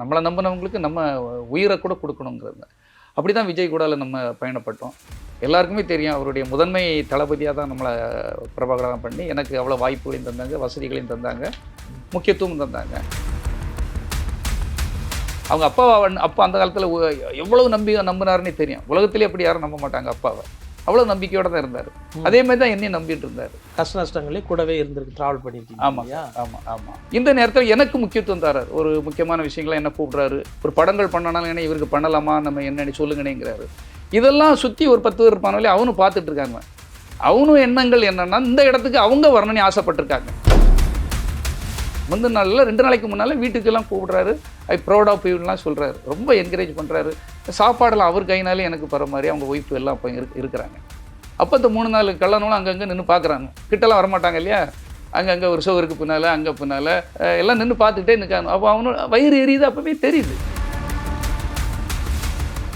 நம்மளை நம்பினவங்களுக்கு நம்ம உயிரை கூட கொடுக்கணுங்கிறது. அப்படி தான் விஜய் கூட நம்ம பயணப்பட்டோம். எல்லாருக்குமே தெரியும் அவருடைய முதன்மை தளபதியாக தான் நம்மளை பிரபாகரன் பண்ணி எனக்கு அவ்வளோ வாய்ப்புகளையும் தந்தாங்க, வசதிகளையும் தந்தாங்க, முக்கியத்துவம் தந்தாங்க. அவங்க அப்பா அந்த காலத்தில் எவ்வளவு நம்பினாருன்னே தெரியும். உலகத்திலே அப்படி யாரும் நம்ப மாட்டாங்க அப்பாவை. அவ்வளோ நம்பிக்கையோடு தான் இருந்தார். அதே மாதிரி தான் என்னையும் நம்பிட்டு இருந்தார். கஷ்ட நஷ்டங்களே கூடவே இருந்திருக்கு, ட்ராவல் பண்ணியிருக்கீங்க. ஆமாம். இந்த நேரத்தில் எனக்கு முக்கியத்துவம் தரார். ஒரு முக்கியமான விஷயங்களை என்ன கூப்பிட்றாரு. ஒரு படங்கள் பண்ணனாலும் என்ன இவருக்கு பண்ணலாமா, நம்ம என்னன்னு சொல்லுங்கன்னேங்கிறாரு. இதெல்லாம் சுற்றி ஒரு 10 பேர் இருப்பானே அவனும் பார்த்துட்டு இருக்காங்க. அவனும் எண்ணங்கள் என்னன்னா இந்த இடத்துக்கு அவங்க வரணும்னு ஆசைப்பட்டிருக்காங்க. முந்தின நாளில் 2 நாளைக்கு முன்னால் வீட்டுக்கெல்லாம் கூப்பிட்றாரு. ஐ ப்ரௌட் ஆஃப் யூலாம் சொல்கிறாரு. ரொம்ப என்கரேஜ் பண்ணுறாரு. சாப்பாடெல்லாம் அவர் கைனாலே எனக்கு போகிற மாதிரி அவங்க ஒய்ஃப் எல்லாம் இப்போ இருக்கிறாங்க. அப்போ இந்த 3 நாள் கல்லணங்களும் அங்கங்கே நின்று பார்க்குறாங்க. கிட்டலாம் வரமாட்டாங்க இல்லையா, அங்கங்கே ஒரு ஷோருக்கு பின்னால் அங்கே பின்னால் எல்லாம் நின்று பார்த்துக்கிட்டே நிற்காங்க. அப்போ அவனு வயிறு எரியுது. அப்போவே தெரியுது.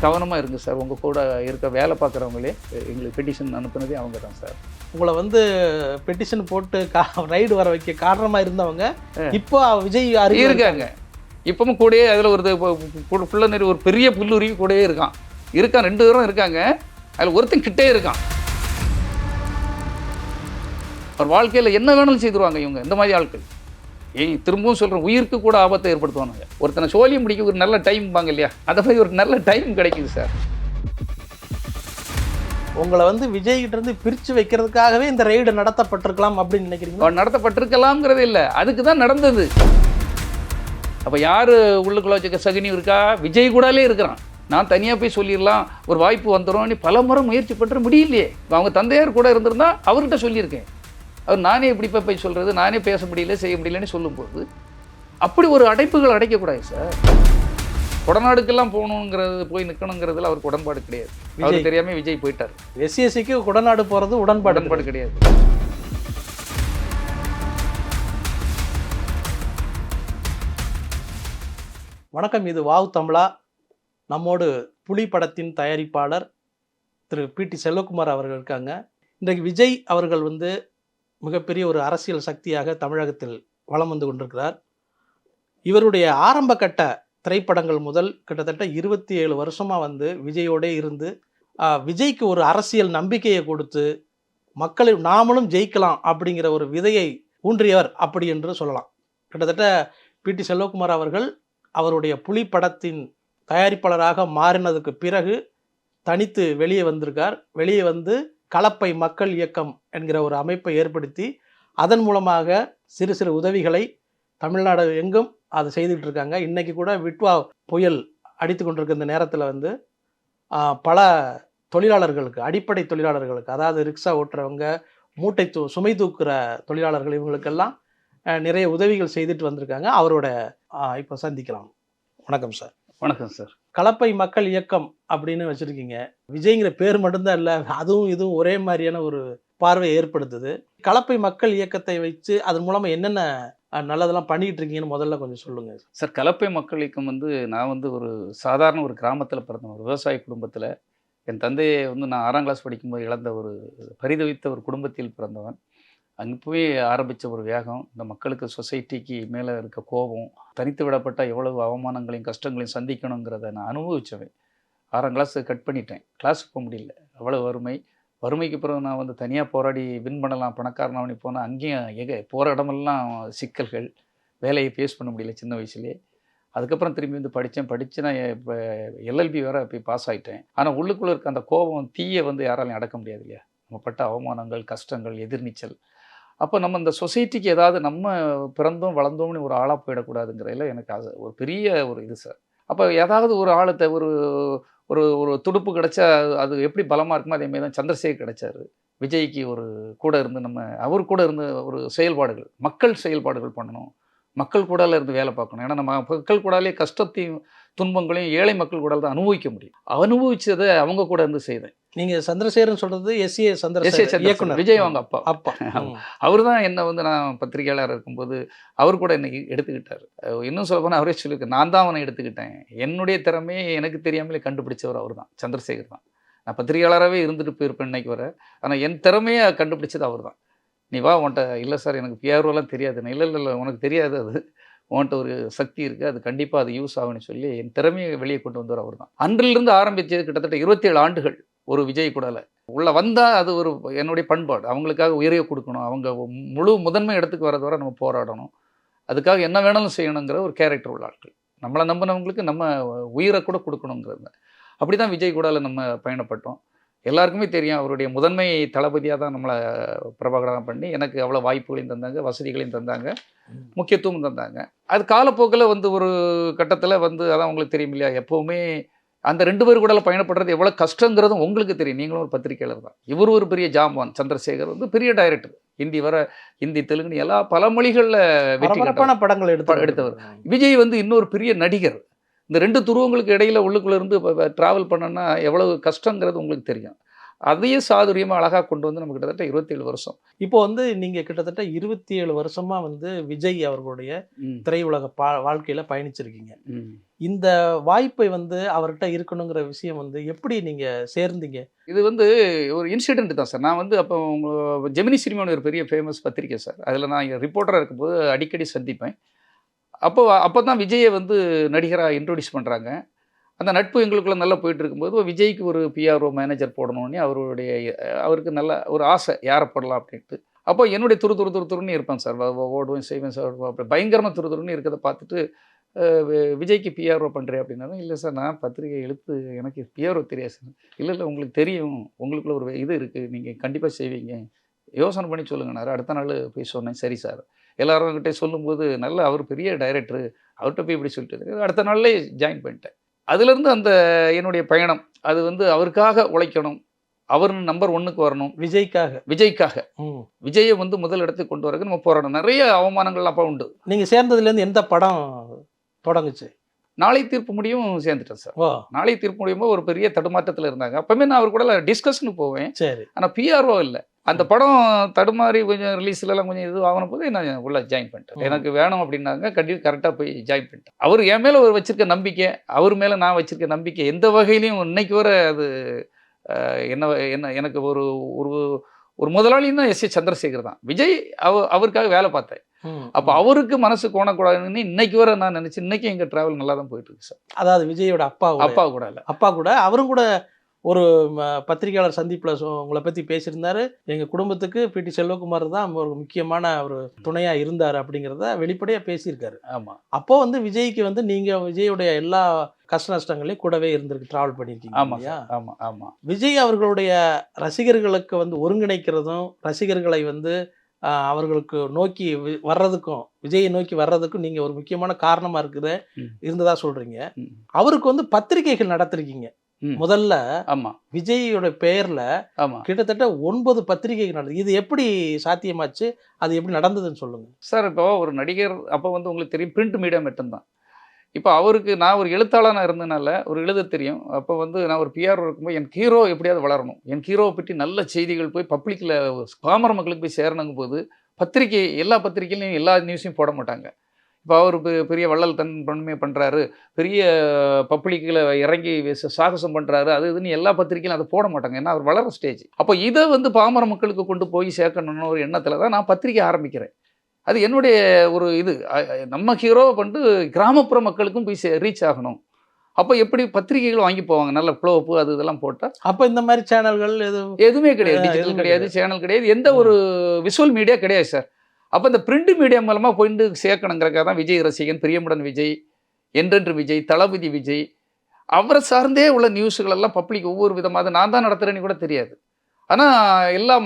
கவனமாக இருங்க சார், உங்கள் கூட இருக்க வேலை பார்க்குறவங்களே எங்களுக்கு பெட்டிஷன் அனுப்புனதே அவங்க தான் சார். உங்களை வந்து பெட்டிஷன் போட்டு ரைடு வர வைக்க காரணமாக இருந்தவங்க இப்போ விஜய் இருக்காங்க. இப்பவும் கூடயே அதில் ஒரு புள்ள நெறி ஒரு பெரிய புல்லுருவி கூடயே இருக்கான். 2 பேரும் இருக்காங்க. அதில் ஒருத்தன் கிட்டே இருக்கான். அவர் வாழ்க்கையில் என்ன வேணாலும் செய்துருவாங்க இவங்க. இந்த மாதிரி ஆட்கள் திரும்பவும் சொல்கிறேன், உயிருக்கு கூட ஆபத்தை ஏற்படுத்துவானுங்க. ஒருத்தனை சோழியம் முடிக்க ஒரு நல்ல டைம் பாங்க இல்லையா, அதை மாதிரி ஒரு நல்ல டைம் கிடைக்குது சார். உங்களை வந்து விஜய்கிட்ட இருந்து பிரித்து வைக்கிறதுக்காகவே இந்த ரைடு நடத்தப்பட்டிருக்கலாம் அப்படின்னு நினைக்கிறீங்க? நடத்தப்பட்டிருக்கலாம்ங்கிறதே இல்லை, அதுக்கு தான் நடந்தது. அப்போ யார் உள்ளுக்குள்ள வச்சுக்க சகுனி இருக்கா? விஜய் கூடாலே இருக்கிறான். நான் தனியாக போய் சொல்லிடலாம், ஒரு வாய்ப்பு வந்துடும், பல முறை முயற்சி பண்ணுற முடியலையே. அவங்க தந்தையார் கூட இருந்திருந்தா அவர்கிட்ட சொல்லியிருக்கேன். அவர் நானே இப்படி போய் சொல்கிறது, நானே பேச முடியல செய்ய முடியலன்னு சொல்லும்போது அப்படி ஒரு அடைப்புகள் அடைக்கக்கூடாது சார். கொடநாடுக்கெல்லாம் போகணுங்கிறது, போய் நிற்கணுங்கிறதுல அவருக்கு உடன்பாடு கிடையாது. அவருக்கு தெரியாமல் விஜய் போயிட்டார். எஸ்சிஎஸ்சிக்கு கொடநாடு போகிறது உடன்பாடு கிடையாது. வணக்கம், இது வாவ் தமிழா. நம்மோடு புலி படத்தின் தயாரிப்பாளர் திரு பிடி செல்வகுமார் அவர்கள் இருக்காங்க. இன்றைக்கு விஜய் அவர்கள் வந்து மிகப்பெரிய ஒரு அரசியல் சக்தியாக தமிழகத்தில் வலம் வந்து கொண்டிருக்கிறார். இவருடைய ஆரம்ப கட்ட திரைப்படங்கள் முதல் கிட்டத்தட்ட 27 வருஷமாக வந்து விஜயோடே இருந்து விஜய்க்கு ஒரு அரசியல் நம்பிக்கையை கொடுத்து மக்களை நாமளும் ஜெயிக்கலாம் அப்படிங்கிற ஒரு விதையை ஊன்றியவர் அப்படி என்று சொல்லலாம். கிட்டத்தட்ட பிடி செல்வகுமார் அவர்கள் அவருடைய புலி படத்தின் தயாரிப்பாளராக மாறினதுக்கு பிறகு தனித்து வெளியே வந்திருக்கார். வெளியே வந்து கலப்பை மக்கள் இயக்கம் என்கிற ஒரு அமைப்பை ஏற்படுத்தி அதன் மூலமாக சிறு சிறு உதவிகளை தமிழ்நாடு எங்கும் அதை செய்துகிட்டு இருக்காங்க. இன்றைக்கி கூட விட்வா புயல் அடித்து கொண்டிருக்க இந்த நேரத்தில் வந்து பல தொழிலாளர்களுக்கு, அடிப்படை தொழிலாளர்களுக்கு, அதாவது ரிக்ஷா ஓட்டுறவங்க, மூட்டை சுமை தூக்குற தொழிலாளர்கள், இவங்களுக்கெல்லாம் நிறைய உதவிகள் செய்துட்டு வந்திருக்காங்க. அவரோட இப்போ சந்திக்கலாம். வணக்கம் சார். வணக்கம் சார். கலப்பை மக்கள் இயக்கம் அப்படின்னு வச்சுருக்கீங்க. விஜய்ங்கிற பேர் மட்டும்தான் இல்லை, அதுவும் இதுவும் ஒரே மாதிரியான ஒரு பார்வை ஏற்படுத்துது. கலப்பை மக்கள் இயக்கத்தை வச்சு அதன் மூலமாக என்னென்ன நல்லதெல்லாம் பண்ணிகிட்டு இருக்கீங்கன்னு முதல்ல கொஞ்சம் சொல்லுங்கள் சார். கலப்பை மக்கள் இயக்கம் வந்து நான் வந்து ஒரு சாதாரண ஒரு கிராமத்தில் பிறந்தேன், ஒரு விவசாய குடும்பத்தில். என் தந்தையை வந்து நான் 6ஆம் கிளாஸ் படிக்கும்போது இழந்த ஒரு பரிதவித்த ஒரு குடும்பத்தில் பிறந்தவன். அங்கே போய் ஆரம்பித்த ஒரு வேகம், இந்த மக்களுக்கு சொசைட்டிக்கு மேலே இருக்க கோபம், தனித்து விடப்பட்டால் எவ்வளவு அவமானங்களையும் கஷ்டங்களையும் சந்திக்கணுங்கிறத நான் அனுபவித்தவன். 6ஆம் கிளாஸ் கட் பண்ணிட்டேன், கிளாஸுக்கு போக முடியல, அவ்வளோ வறுமைக்கு பிறகு நான் வந்து தனியாக போராடி வின் பண்ணலாம், பணக்காரனாவணி போனால் அங்கேயும் போகிற இடமெல்லாம் சிக்கல்கள், வேலையை ஃபேஸ் பண்ண முடியல சின்ன வயசுலேயே. அதுக்கப்புறம் திரும்பி வந்து படித்து நான் இப்போ எல்எல்பி வேறு போய் பாஸ் ஆகிட்டேன். ஆனால் உள்ளுக்குள்ளே இருக்க அந்த கோபம் தீயை வந்து யாராலையும் அடக்க முடியாது இல்லையா. நம்ம பட்ட அவமானங்கள், கஷ்டங்கள், எதிர்நீச்சல். அப்போ நம்ம இந்த சொசைட்டிக்கு ஏதாவது நம்ம பிறந்தோம் வளர்ந்தோம்னு ஒரு ஆளாக போயிடக்கூடாதுங்கிறதுல எனக்கு ஒரு பெரிய ஒரு இது சார். அப்போ ஏதாவது ஒரு ஆளத்தை ஒரு ஒரு ஒரு துடுப்பு கிடச்சா அது எப்படி பலமாக இருக்குமோ அதேமாதிரி தான் சந்திரசேகர் கிடைச்சாரு. விஜய்க்கு ஒரு கூட இருந்து அவர் கூட இருந்து ஒரு செயல்பாடுகள், மக்கள் செயல்பாடுகள் பண்ணணும், மக்கள் கூடால இருந்து வேலை பார்க்கணும். ஏன்னா நம்ம மக்கள் கூடாலே கஷ்டத்தையும் துன்பங்களையும் ஏழை மக்கள் கூட தான் அனுபவிக்க முடியும். அனுபவிச்சதை அவங்க கூட இருந்து செய்தேன். நீங்கள் சந்திரசேகரன் சொல்கிறது எஸ்ஏ சந்திரசேகர் இயக்குனர், விஜய் அவங்க அப்பா. அவர் தான் என்னை வந்து நான் பத்திரிகையாளர் இருக்கும்போது அவர் கூட என்னை எடுத்துக்கிட்டார். இன்னும் சொல்ல போனால் அவரே சொல்லியிருக்க, நான் தான் அவனை எடுத்துக்கிட்டேன். என்னுடைய திறமையை எனக்கு தெரியாமலே கண்டுபிடிச்சவர் அவர் தான், சந்திரசேகர் தான். நான் பத்திரிகையாளராகவே இருந்துட்டு போயிருப்பேன் இன்னைக்கு வர. ஆனால் என் திறமையை கண்டுபிடிச்சது அவர் தான். நீ வா, உன்ட்ட இல்லை சார் எனக்கு பிஆர்ஓலாம் தெரியாது. இல்லை உனக்கு தெரியாது, அது உன்கிட்ட ஒரு சக்தி இருக்குது, அது கண்டிப்பாக அது யூஸ் ஆகும்னு சொல்லி என் திறமையை வெளியே கொண்டு வந்தவர் அவர் தான். அன்றிலிருந்து ஆரம்பித்தது கிட்டத்தட்ட 27 ஆண்டுகள் ஒரு விஜய் கூடல. உள்ள வந்தால் அது ஒரு என்னுடைய பண்பாடு. அவங்களுக்காக உயிரையை கொடுக்கணும், அவங்க முழு முதன்மை இடத்துக்கு வரது வரை நம்ம போராடணும், அதுக்காக என்ன வேணாலும் செய்யணுங்கிற ஒரு கேரக்டர் உள்ள ஆட்கள். நம்மளை நம்பினவங்களுக்கு நம்ம உயிரை கூட கொடுக்கணுங்கிறது. அப்படி தான் விஜய் கூடல நம்ம பயணப்பட்டோம். எல்லாருக்குமே தெரியும் அவருடைய முதன்மை தளபதியாக தான் நம்மளை பிரபாகரன் பண்ணி எனக்கு அவ்வளோ வாய்ப்புகளையும் தந்தாங்க, வசதிகளையும் தந்தாங்க, முக்கியத்துவம் தந்தாங்க. அது காலப்போக்கில் வந்து ஒரு கட்டத்தில் வந்து அதான் உங்களுக்கு தெரியும் இல்லையா, எப்போவுமே அந்த 2 பேர் கூட பயணப்படுறது எவ்வளோ கஷ்டங்கிறதும் உங்களுக்கு தெரியும். நீங்களும் ஒரு பத்திரிகையாளர் தான். இவர் ஒரு பெரிய ஜாம்வான். சந்திரசேகர் வந்து பெரிய டைரக்டர். ஹிந்தி தெலுங்குன்னு எல்லா பல மொழிகளில் வெற்றி படங்கள் எடுத்தவர். விஜய் வந்து இன்னொரு பெரிய நடிகர். இந்த 2 துருவங்களுக்கு இடையில உள்ளுக்குள்ள இருந்து ட்ராவல் பண்ணோன்னா எவ்வளவு கஷ்டங்கிறது உங்களுக்கு தெரியும். அதையே சாதுரியமாக அழகாக கொண்டு வந்து நம்ம கிட்டத்தட்ட 27 வருஷம். இப்போ வந்து நீங்கள் கிட்டத்தட்ட 27 வருஷமாக வந்து விஜய் அவர்களுடைய திரையுலக வாழ்க்கையில் பயணிச்சிருக்கீங்க. இந்த வாய்ப்பை வந்து அவர்கிட்ட இருக்கணுங்கிற விஷயம் வந்து எப்படி நீங்கள் சேர்ந்தீங்க? இது வந்து ஒரு இன்சிடென்ட் தான் சார். நான் வந்து அப்போ ஜெமினி சினிமான்னு ஒரு பெரிய ஃபேமஸ் பத்திரிக்கை சார். அதில் நான் ரிப்போர்ட்டராக இருக்கும்போது அடிக்கடி சந்திப்பேன். அப்போ தான் விஜயை வந்து நடிகராக இன்ட்ரோடியூஸ் பண்ணுறாங்க. அந்த நட்பு எங்களுக்குள்ள நல்லா போயிட்டு இருக்கும்போது விஜய்க்கு ஒரு பிஆர்ஓ மேனேஜர் போடணும்னு அவருக்கு நல்ல ஒரு ஆசை, யாரை போடலாம் அப்படின்ட்டு. அப்போ என்னுடைய துருன்னு இருப்பேன் சார், ஓடுவேன் செய்வேன் சார், அப்படி பயங்கரமாக துருன்னு இருக்கிறத பார்த்துட்டு விஜய்க்கு பிஆர்ஓ பண்ணுறேன் அப்படின்னாலும், இல்லை சார் நான் பத்திரிகை எழுத்து, எனக்கு பிஆர்ஓ தெரியாது சார். இல்லை உங்களுக்கு தெரியும், உங்களுக்குள்ள ஒரு இது இருக்குது, நீங்கள் கண்டிப்பாக செய்வீங்க, யோசனை பண்ணி சொல்லுங்கன்னாரு. அடுத்த நாள் போய் சொன்னேன், சரி சார். எல்லாருக்கிட்டே சொல்லும்போது நல்ல அவர் பெரிய டைரக்டரு, அவர்கிட்ட போய் இப்படி சொல்லிட்டு அடுத்த நாள்லே ஜாயின் பண்ணிட்டேன். அதுலேருந்து அந்த என்னுடைய பயணம் அது வந்து அவருக்காக உழைக்கணும், அவர் நம்பர் 1க்கு வரணும், விஜய்க்காக விஜயை வந்து முதல் இடத்துக்கு கொண்டு வரக்கு நம்ம போராடணும். நிறைய அவமானங்கள் அப்போ உண்டு. நீங்கள் சேர்ந்ததுலேருந்து எந்த படம் தொடங்குச்சு? நாளை தீர்ப்பு முடியும் சேர்ந்துட்டேன் சார். நாளை தீர்ப்பு முடியுமோ ஒரு பெரிய தடுமாற்றத்தில் இருந்தாங்க. அப்பவுமே நான் அவர் கூட டிஸ்கஷனுக்கு போவேன். சரி. ஆனால் பிஆர்ஓ இல்லை. அந்த படம் தடுமாறி கொஞ்சம் ரிலீஸ்லாம் கொஞ்சம் இது ஆகின போது நான் உள்ள ஜாயின் பண்ணிட்டேன். எனக்கு வேணும் அப்படின்னாங்க, கரெக்டாக போய் ஜாயின் பண்ணிட்டேன். அவர் என் மேலே ஒரு வச்சிருக்க நம்பிக்கை, அவர் மேலே நான் வச்சிருக்க நம்பிக்கை எந்த வகையிலையும் இன்னைக்கு வர அது என்ன எனக்கு ஒரு ஒரு முதலாளின்னா எஸ்.ஏ. சந்திரசேகர் தான். விஜய் அவருக்காக வேலை பார்த்தேன். அப்போ அவருக்கு மனசு கோணக்கூடாதுன்னு இன்னைக்கு வர நான் நினச்சி இன்னைக்கு எங்கள் ட்ராவல் நல்லா தான் போயிட்டு இருக்கு சார். அதாவது விஜயோட அப்பா கூட அவரும் கூட ஒரு பத்திரிகையாளர் சந்திப்பில் உங்களை பற்றி பேசியிருந்தாரு. எங்கள் குடும்பத்துக்கு பிடி செல்வகுமார் தான் ஒரு முக்கியமான ஒரு துணையாக இருந்தார் அப்படிங்கிறத வெளிப்படையாக பேசியிருக்காரு. ஆமாம். அப்போது வந்து விஜய்க்கு வந்து நீங்கள் விஜயோடைய எல்லா கஷ்ட நஷ்டங்களையும் கூடவே இருந்திருக்கு, ட்ராவல் பண்ணியிருக்கீங்க. ஆமாம். விஜய் அவர்களுடைய ரசிகர்களுக்கு வந்து ஒருங்கிணைக்கிறதும், ரசிகர்களை வந்து அவர்களுக்கு நோக்கி வர்றதுக்கும், விஜயை நோக்கி வர்றதுக்கும் நீங்கள் ஒரு முக்கியமான காரணமாக இருந்ததா சொல்கிறீங்க. அவருக்கு வந்து பத்திரிகைகள் நடத்திருக்கீங்க. முதல்ல விஜயோட பெயர்ல கிட்டத்தட்ட 9 பத்திரிகைகள் நடந்தது. இது எப்படி சாத்தியமாச்சு, அது எப்படி நடந்ததுன்னு சொல்லுங்க சார். இப்போ ஒரு நடிகர் அப்போ வந்து உங்களுக்கு தெரியும் பிரிண்ட் மீடியா மட்டும்தான். இப்போ அவருக்கு நான் ஒரு எழுத்தாளனாக இருந்ததுனால ஒரு எழுத தெரியும். அப்போ வந்து நான் ஒரு பிஆர் இருக்கும்போது என் ஹீரோ எப்படியாவது வளரணும், என் ஹீரோவை பற்றி நல்ல செய்திகள் போய் பப்ளிக்கில் பாமர மக்களுக்கு போய் சேரணுங்கும் போது பத்திரிகை எல்லா பத்திரிகையிலையும் எல்லா நியூஸையும் போட மாட்டாங்க. இப்போ அவர் பெரிய வள்ளல் தன்மை பண்ணுறாரு, பெரிய பப்ளிக்கில் இறங்கி சாகசம் பண்ணுறாரு, அது இதுன்னு எல்லா பத்திரிக்கையிலும் அதை போட மாட்டாங்க. ஏன்னா அவர் வளர ஸ்டேஜ். அப்போ இதை வந்து பாமர மக்களுக்கு கொண்டு போய் சேர்க்கணும்னு ஒரு எண்ணத்தில் தான் நான் பத்திரிக்கை ஆரம்பிக்கிறேன். அது என்னுடைய ஒரு இது, நம்ம ஹீரோவை பண்ணிட்டு கிராமப்புற மக்களுக்கும் போய் ரீச் ஆகணும். அப்போ எப்படி பத்திரிகைகள் வாங்கி போவாங்க, நல்ல ப்ளோப்பு அது இதெல்லாம் போட்டால். அப்போ இந்த மாதிரி சேனல்கள் எதுவுமே கிடையாது, டிஜிட்டல் கிடையாது, சேனல் கிடையாது, எந்த ஒரு விஷுவல் மீடியா கிடையாது சார். அப்போ இந்த பிரிண்ட் மீடியா மூலமாக போயிட்டு சேர்க்கணுங்கிறக்காக தான் விஜய் ரசிகன், பிரியமுடன் விஜய், என்றென்று விஜய், தளபதி விஜய், அவரை சார்ந்தே உள்ள நியூஸுகளெல்லாம் பப்ளிக் ஒவ்வொரு விதமாக நான் தான் நடத்துகிறேன்னு கூட தெரியாது. ஆனால் எல்லா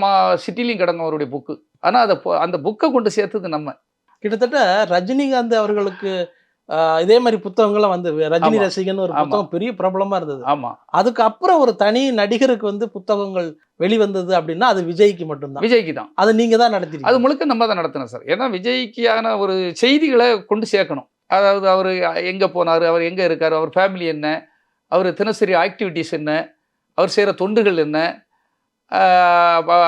சிட்டிலையும் கிடங்க அவருடைய புக்கு. ஆனால் அந்த புக்கை கொண்டு சேர்த்தது நம்ம. கிட்டத்தட்ட ரஜினிகாந்த் அவர்களுக்கு இதே மாதிரி புத்தகங்கள்லாம் வந்து ரஜினி ரசிகன் ஒரு புத்தகம் பெரிய பிரபலமாக இருந்தது. ஆமாம். அதுக்கப்புறம் ஒரு தனி நடிகருக்கு வந்து புத்தகங்கள் வெளிவந்தது அப்படின்னா அது விஜய்க்கு மட்டும்தான். விஜய்க்கு தான். அது நீங்கள் தான் நடத்தி, அது முழுக்க நம்ம தான் நடத்தினோம் சார். ஏன்னா விஜய்க்கான ஒரு செய்திகளை கொண்டு சேர்க்கணும். அதாவது அவர் எங்கே போனார், அவர் எங்கே இருக்கார், அவர் ஃபேமிலி என்ன, அவர் தினசரி ஆக்டிவிட்டீஸ் என்ன, அவர் செய்கிற தொண்டுகள் என்ன,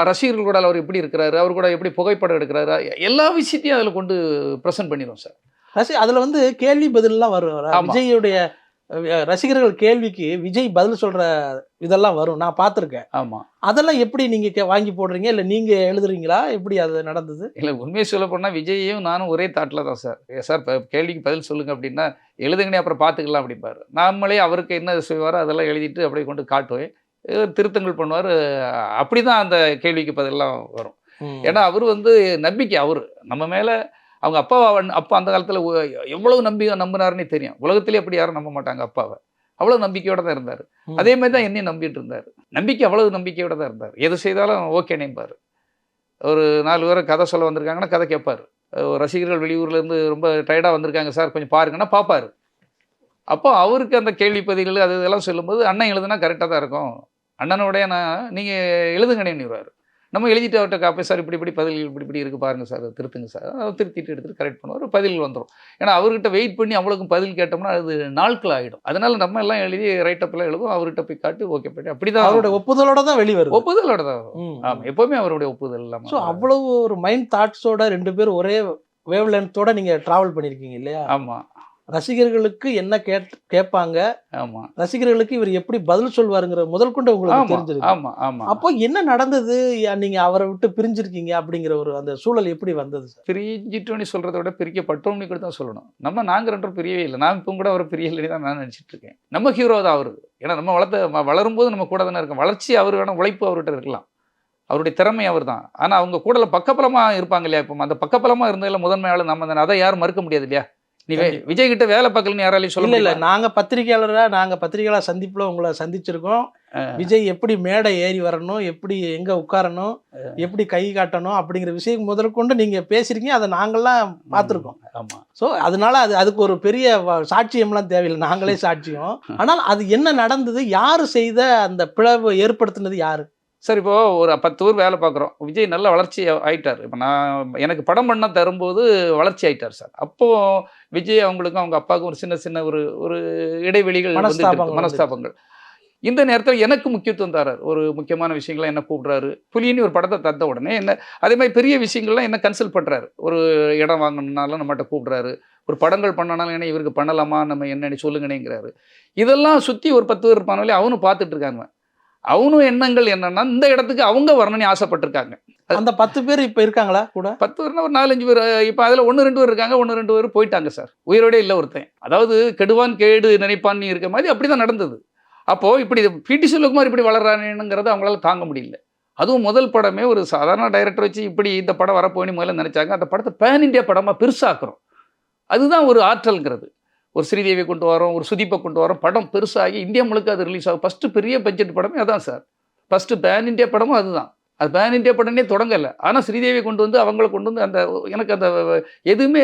ரசிகர்கள் கூட அவர் எப்படி இருக்கிறாரு, அவர் கூட எப்படி புகைப்படம் எடுக்கிறாரு, எல்லா விஷயத்தையும் அதில் கொண்டு ப்ரெசென்ட் பண்ணிடுவோம் சார். அதில் வந்து கேள்வி பதிலெலாம் வரும். விஜய்யுடைய ரசிகர்கள் கேள்விக்கு விஜய் பதில் சொல்ற இதெல்லாம் வரும், நான் பார்த்துருக்கேன். ஆமாம். அதெல்லாம் எப்படி நீங்க வாங்கி போடுறீங்க, இல்லை நீங்க எழுதுறீங்களா, எப்படி அது நடந்தது? இல்லை, உண்மையை சொல்ல போனால் விஜயும் நானும் ஒரே தாட்டில் தான் சார். சார் இப்போ கேள்விக்கு பதில் சொல்லுங்க அப்படின்னா, எழுதுங்கனே அப்புறம் பார்த்துக்கலாம் அப்படிம்பாரு. நாமளே அவருக்கு என்ன செய்வாரோ அதெல்லாம் எழுதிட்டு அப்படியே கொண்டு காட்டுவேன். திருத்தங்கள் பண்ணுவார். அப்படி தான் அந்த கேள்விக்கு பதிலெல்லாம் வரும். ஏன்னா அவர் வந்து நம்பிக்கை, அவர் நம்ம மேலே அவங்க அப்பா அந்த காலத்தில் எவ்வளவு நம்பினாருன்னே தெரியும். உலகத்திலே அப்படி யாரும் நம்ப மாட்டாங்க அப்பாவை. அவ்வளோ நம்பிக்கையோட தான் இருந்தார். அதே மாதிரி தான் என்னையும் நம்பிட்டு இருந்தார். அவ்வளவு நம்பிக்கையோட தான் இருந்தார். எது செய்தாலும் ஓகேனேம்பார். ஒரு 4 பேரை கதை சொல்ல வந்திருக்காங்கன்னா கதை கேட்பார். ரசிகர்கள் வெளியூர்லேருந்து ரொம்ப டயர்டாக வந்திருக்காங்க சார், கொஞ்சம் பாருங்கன்னா பார்ப்பார். அப்போ அவருக்கு அந்த கேள்வி பதில்கள் அது இதெல்லாம் சொல்லும்போது, அண்ணன் எழுதுனா கரெக்டாக தான் இருக்கும், அண்ணனோடைய நீங்கள் எழுதுங்கண்ணேன்னுவார். நம்ம எழுதிட்டு அவர்கிட்ட காப்பேன் சார், இப்படி பதில் இப்படி இருக்குது பாருங்கள் சார், திருத்துங்க சார். அவர் திருத்திட்டு எடுத்துகிட்டு கரெக்ட் பண்ணுவார், பதில் வந்துடும். ஏன்னா அவர்கிட்ட வெயிட் பண்ணி அவ்வளோக்கும் பதில் கேட்டோம்னா அது நாட்கள் ஆகிடும். அதனால நம்ம எல்லாம் எழுதி ரைட்டப்லாம் எழுதுவோம், அவர்கிட்ட போய் காட்டு ஓகே பண்ணி அப்படி தான் அவருடைய ஒப்புதலோட தான் வெளிவரும். ஒப்புதலோட தான் வரும். ஆமாம், எப்போவுமே அவருடைய ஒப்புதல் இல்லாமல். ஸோ அவ்வளவு ஒரு மைண்ட் தாட்ஸோட 2 பேரும் ஒரே வேவ் லென்த்தோட நீங்கள் ட்ராவல் பண்ணியிருக்கீங்க இல்லையா? ஆமாம். ரசிகர்களுக்கு என்ன கேட்பாங்க, ஆமாம், ரசிகர்களுக்கு இவர் எப்படி பதில் சொல்வாருங்கிற முதல் கொண்டு உங்களுக்கு தெரிஞ்சிருக்கு. ஆமாம் ஆமாம். அப்போ என்ன நடந்தது, நீங்க அவரை விட்டு பிரிஞ்சிருக்கீங்க அப்படிங்கிற ஒரு அந்த சூழல் எப்படி வந்தது சார்? பிரிஞ்சிட்டோன்னு சொல்கிறத விட பிரிக்கப்பட்டோம்னு கூட தான் சொல்லணும். நாங்கள் 2 பேரும் பிரியவே இல்லை. நான் இப்போ கூட அவர் பிரியலைன்னு தான் நான் நினச்சிட்டு இருக்கேன். நம்ம ஹீரோ தான் அவரு. ஏன்னா நம்ம வளரும்போது நம்ம கூட தானே இருக்கோம். வளர்ச்சி அவர் வேணும், உழைப்பு அவர்கிட்ட இருக்கலாம், அவருடைய திறமை அவர் தான். ஆனால் அவங்க கூட பக்கபலமாக இருப்பாங்க இல்லையா? இப்போ அந்த பக்கபலமாக இருந்ததில் முதன்மையாளர் நம்ம தானே. அதை யாரும் மறுக்க முடியாது இல்லையா? நீ விஜய் கிட்ட வேலை பார்க்கலன்னு யாராலையும் சொல்ல இல்லை. நாங்க பத்திரிகையாளர் சந்திப்புல உங்களை சந்திச்சிருக்கோம். விஜய் எப்படி மேடை ஏறி வரணும், எப்படி எங்க உட்காரணும், எப்படி கை காட்டணும் அப்படிங்கிற விஷயம் முதற்கொண்டு நீங்க பேசிருக்கீங்க. அதை நாங்கள்லாம் பார்த்துருக்கோம். ஆமா. ஸோ அதனால அதுக்கு ஒரு பெரிய சாட்சியம்லாம் தேவையில்லை, நாங்களே சாட்சியம். ஆனால் அது என்ன நடந்தது, யாரு செய்த அந்த பிளவு ஏற்படுத்தினது யாரு சார்? இப்போது ஒரு 10 ஊர் வேலை பார்க்குறோம். விஜய் நல்ல வளர்ச்சி ஆகிட்டார். இப்போ எனக்கு படம் பண்ண தரும்போது வளர்ச்சி ஆகிட்டார் சார். அப்போது விஜய் அவங்களுக்கும் அவங்க அப்பாவுக்கும் ஒரு சின்ன ஒரு இடைவெளிகள், மனஸ்தாபங்கள். இந்த நேரத்தில் எனக்கு முக்கியத்துவம் தரார். ஒரு முக்கியமான விஷயங்கள்லாம் என்ன கூப்பிட்றாரு. புலின்னு ஒரு படத்தை தந்த உடனே என்ன அதே மாதிரி பெரிய விஷயங்கள்லாம் என்ன கன்சல்ட் பண்ணுறாரு. ஒரு இடம் வாங்கணுன்னாலும் நம்மகிட்ட கூப்பிட்றாரு. ஒரு படங்கள் பண்ணனாலும் என்ன இவருக்கு பண்ணலாமா, நம்ம என்னன்னு சொல்லுங்கன்னேங்கிறாரு. இதெல்லாம் சுற்றி ஒரு 10 பேர் இருப்பானே, அவனும் பார்த்துட்டு இருக்காங்க. அவனும் எண்ணங்கள் என்னன்னா இந்த இடத்துக்கு அவங்க வரணும்னு ஆசைப்பட்டிருக்காங்க. அந்த 10 பேர் இப்போ இருக்காங்களா கூட? 10 பேர்னா ஒரு 4-5 பேர். இப்போ அதில் 1-2 பேர் இருக்காங்க, 1-2 பேர் போயிட்டாங்க சார். உயிரோடே இல்லை ஒருத்தன். அதாவது கெடுவான் கேடு நினைப்பான்னு இருக்க மாதிரி அப்படி தான் நடந்தது. அப்போது இப்படி பிடி செல்வகுமார் இப்படி வளர்றானுங்கிறத அவங்களால தாங்க முடியல. அதுவும் முதல் படமே ஒரு சாதாரண டைரக்டர் வச்சு இப்படி இந்த படம் வரப்போன்னு முதல்ல நினச்சாங்க. அந்த படத்தை பேன் இண்டியா படமாக பெருசாக்குறோம். அதுதான் ஒரு ஆற்றல்ங்கிறது. ஒரு ஸ்ரீதேவியை கொண்டு வரோம், ஒரு சுதீப்பை கொண்டு வரோம், படம் பெருசாகி இந்தியா முழுக்க அது ரிலீஸ் ஆகும். ஃபஸ்ட்டு பெரிய பட்ஜெட் படமே அதான் சார். ஃபஸ்ட்டு பேன் இண்டியா படமும் அதுதான். அது பேன் இண்டியா படமே தொடங்கலை. ஆனால் ஸ்ரீதேவியை கொண்டு வந்து அவங்கள கொண்டு வந்து அந்த எனக்கு அந்த எதுவுமே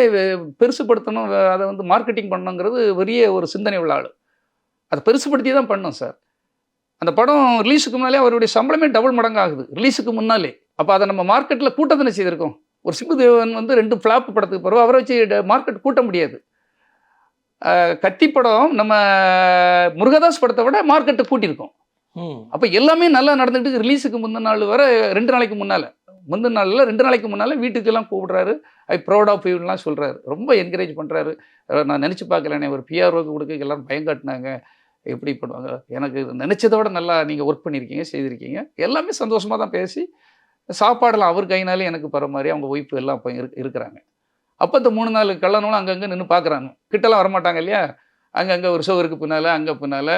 பெருசுப்படுத்தணும், அதை வந்து மார்க்கெட்டிங் பண்ணணுங்கிறது பெரிய ஒரு சிந்தனை உள்ள ஆள். அதை பெருசுப்படுத்தி தான் பண்ணோம் சார். அந்த படம் ரிலீஸுக்கு முன்னாலே அவருடைய சம்பளமே டபுள் மடங்கு ஆகுது ரிலீஸுக்கு முன்னாலே. அப்போ அதை நம்ம மார்க்கெட்டில் கூட்டத்தனை செய்திருக்கோம். ஒரு சிம்புதேவன் வந்து 2 ஃப்ளாப் படத்துக்கு பிறகு அவரை வச்சு மார்க்கெட் கூட்ட முடியாது. கத்தி படம் நம்ம முருகதாஸ் படத்தை விட மார்க்கெட்டை கூட்டியிருக்கோம். அப்போ எல்லாமே நல்லா நடந்துட்டு ரிலீஸுக்கு முந்தின நாள் வர 2 நாளைக்கு முன்னால், முந்தின நாளில் 2 நாளைக்கு முன்னால் வீட்டுக்கெல்லாம் கூப்பிடுறாரு. ஐ ப்ரௌட் ஆஃப் யூலாம் சொல்கிறாரு. ரொம்ப என்கரேஜ் பண்ணுறாரு. நான் நினச்சி பார்க்கலண்ணே, ஒரு பிஆர்ஓக்கு கொடுக்க எல்லோரும் பயங்காட்டினாங்க, எப்படி பண்ணுவாங்க, எனக்கு நினச்சதை விட நல்லா நீங்கள் ஒர்க் பண்ணியிருக்கீங்க, செய்திருக்கீங்க, எல்லாமே சந்தோஷமாக தான் பேசி சாப்பாடெல்லாம் அவர் கைனாலே எனக்கு பர மாதிரி அவங்க ஒய்ஃபு எல்லாம் அப்போ இருக்கிறாங்க. அப்போ இந்த 3 நாள் கள்ளனும் அங்கங்கே நின்று பார்க்குறாங்க. கிட்டலாம் வரமாட்டாங்க இல்லையா? அங்கங்கே ஒரு ஷோருக்கு பின்னால் அங்கே பின்னால்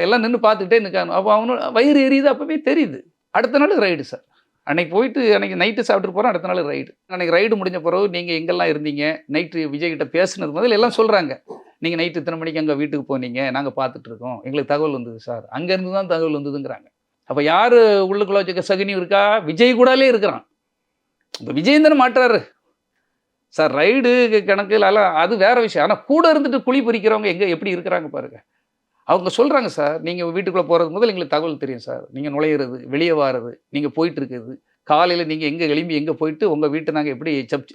எல்லாம் நின்று பார்த்துக்கிட்டே நிற்காங்க. அப்போ அவனும் வயிறு எரியுது, அப்போவே தெரியுது. அடுத்த நாள் ரைடு சார். அன்றைக்கி போயிட்டு அன்றைக்கி நைட்டு சாப்பிட்டு போகிறோம், அடுத்த நாள் ரைடு. அன்றைக்கி ரைடு முடிஞ்ச பிறகு நீங்கள் எங்கெல்லாம் இருந்தீங்க, நைட்டு விஜய்கிட்ட பேசுனது முதல்ல எல்லாம் சொல்கிறாங்க. நீங்கள் நைட்டு இத்தனை மணிக்கு அங்கே வீட்டுக்கு போனீங்க, நாங்கள் பார்த்துட்ருக்கோம், எங்களுக்கு தகவல் வந்தது சார், அங்கேருந்து தான் தகவல் வந்ததுங்கிறாங்க. அப்போ யார் உள்ளுக்குள்ளே வச்சுக்க சகுனி இருக்கா? விஜய் கூடாலே இருக்கிறான். இப்போ விஜய் தானே மாட்டுறாரு சார். ரைடு கணக்கில் அது வேறு விஷயம். ஆனால் கூட இருந்துட்டு குழி பறிக்கிறவங்க எங்கே எப்படி இருக்கிறாங்க பாருங்கள். அவங்க சொல்கிறாங்க சார், நீங்கள் வீட்டுக்குள்ளே போகிறது முதல் எங்களுக்கு தகவல் தெரியும் சார், நீங்கள் நுழையிறது, வெளியே வாரது, நீங்கள் போயிட்டுருக்குது, காலையில் நீங்கள் எங்கே எழும்பி எங்கே போயிட்டு உங்கள் வீட்டை நாங்கள் எப்படி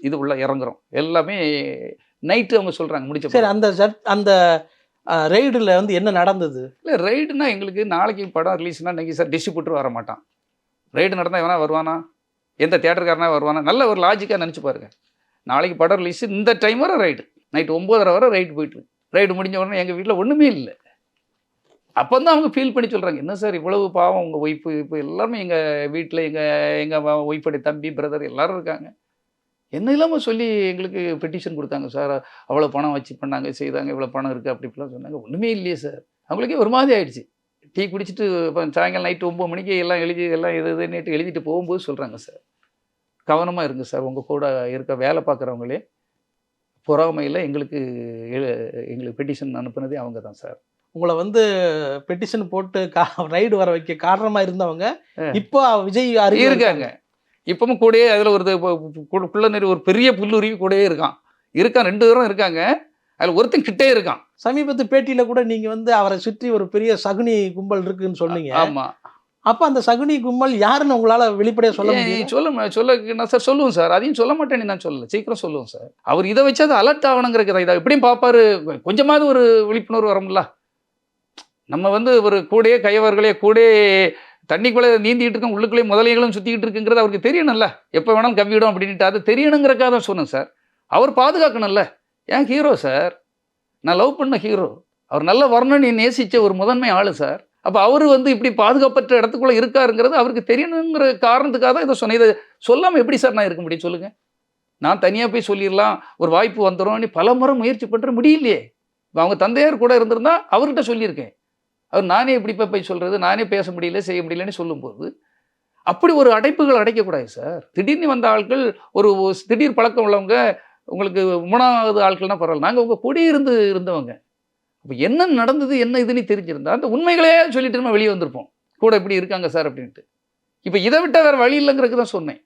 இது உள்ள இறங்குறோம், எல்லாமே நைட்டு அவங்க சொல்கிறாங்க முடிச்ச. சரி, அந்த ரைடில் வந்து என்ன நடந்தது? இல்லை, ரைடுனா எங்களுக்கு நாளைக்கு படம் ரிலீஸ்னால் இன்றைக்கி சார் டிஸ்ட்ரிபியூட்டர் வர மாட்டான். ரைடு நடந்தால் எவனா வருவானா? எந்த தியேட்டருக்காரனா வருவானா? நல்ல ஒரு லாஜிக்காக நினச்சி பாருங்கள். நாளைக்கு படம் ரிலீஸு, இந்த டைம் வர ரைடு, நைட்டு 9:30 வரை ரைடு போயிட்டுருக்கு. ரைடு முடிஞ்ச உடனே எங்கள் வீட்டில் ஒன்றுமே இல்லை. அப்போ தான் அவங்க ஃபீல் பண்ணி சொல்கிறாங்க, என்ன சார் இவ்வளவு பாவம் உங்கள் ஒய்ஃபு இப்போ எல்லாருமே எங்கள் வீட்டில் எங்கள் ஒய்ஃபுடைய தம்பி பிரதர் எல்லோரும் இருக்காங்க. என்ன இல்லாமல் சொல்லி எங்களுக்கு பெட்டிஷன் கொடுத்தாங்க சார், அவ்வளோ பணம் வச்சு பண்ணாங்க செய்தாங்க, இவ்வளோ பணம் இருக்குது அப்படி இப்படிலாம் சொன்னாங்க. ஒன்றுமே இல்லையே சார். அவங்களுக்கே ஒரு மாதிரி ஆயிடுச்சு. டீ குடிச்சிட்டு இப்போ சாயங்காலம் நைட்டு 9 மணிக்கு எல்லாம் எல்லாம் இதுன்னுட்டு எழுதிட்டு போகும்போது சொல்கிறாங்க சார், கவனமாக இருங்க சார், உங்கள் கூட இருக்க வேலை பார்க்குறவங்களே பொறாமையில் எங்களுக்கு பெட்டிஷன் அனுப்புனதே அவங்க தான் சார். உங்களை வந்து பெட்டிஷன் போட்டு ரைடு வர வைக்க காரணமாக இருந்தவங்க இப்போ விஜய் இருக்காங்க. இப்பவும் கூடயே அதில் ஒரு குள்ளநெறி ஒரு பெரிய புல்லுருவி கூடயே இருக்கான். 2 பேரும் இருக்காங்க. அதில் ஒருத்தன் கிட்டே இருக்கான். சமீபத்து பேட்டியில் கூட நீங்கள் வந்து அவரை சுற்றி ஒரு பெரிய சகுனி கும்பல் இருக்குன்னு சொன்னீங்க. ஆமாம். அப்போ அந்த சகுனி கும்பல் யாருன்னு உங்களால் வெளிப்படையாக சொல்ல முடியும்? சொல்ல சார் சொல்லுவோம் சார். அதையும் சொல்ல மாட்டேன்னு நான் சொல்லலை, சீக்கிரம் சொல்லுவோம் சார். அவர் இதை வச்சு அது அலர்ட் ஆகணுங்கிறத இதை எப்படியும் பார்ப்பாரு. கொஞ்சமாவது ஒரு விழிப்புணர்வு வரும்ல. நம்ம வந்து ஒரு கூடயே கையவர்களே கூடயே தண்ணிக்குள்ளே நீந்திக்கிட்டு இருக்கோம், உள்ளுக்குள்ளே முதலைகளும் சுற்றிக்கிட்டு இருக்குங்கிறது அவருக்கு தெரியணும்ல. எப்போ வேணாலும் கவ்விடும் அப்படின்ட்டு அது தெரியணுங்கிறக்காக தான் சொன்னேன் சார். அவர் பாதுகாக்கணும்ல. ஏன் ஹீரோ சார், நான் லவ் பண்ண ஹீரோ, அவர் நல்ல வரணும்னு நேசித்த ஒரு முதன்மை ஆள் சார். அப்போ அவர் வந்து இப்படி பாதுகாப்பற்ற இடத்துக்குள்ளே இருக்காருங்கிறது அவருக்கு தெரியணுங்கிற காரணத்துக்காக தான் இதை சொன்னேன். இதை சொல்லாமல் எப்படி சார் நான் இருக்க முடியும் சொல்லுங்கள்? நான் தனியாக போய் சொல்லிடலாம், ஒரு வாய்ப்பு வந்துடும், பல முறை முயற்சி பண்ணுற முடியலையே. இப்போ அவங்க தந்தையார் கூட இருந்திருந்தா அவர்கிட்ட சொல்லியிருக்கேன். அவர் நானே இப்படி போய் சொல்கிறது, நானே பேச முடியல செய்ய முடியலன்னு சொல்லும்போது அப்படி ஒரு அடைப்புகள் அடைக்கக்கூடாது சார். திடீர்னு வந்த ஆட்கள் ஒரு திடீர் பழக்கம் உள்ளவங்க, உங்களுக்கு 3வது ஆட்கள்னா பரவாயில்ல, நாங்கள் உங்கள் கூட இருந்தவங்க. அப்போ என்ன நடந்தது என்ன இதுன்னு தெரிஞ்சிருந்தா அந்த உண்மைகளே சொல்லிட்டு நம்ம வெளியே வந்திருப்போம், கூட இப்படி இருக்காங்க சார் அப்படின்ட்டு. இப்போ இதை விட்டால் வேறு வழி இல்லைங்கிறதுக்கு தான் சொன்னேன்.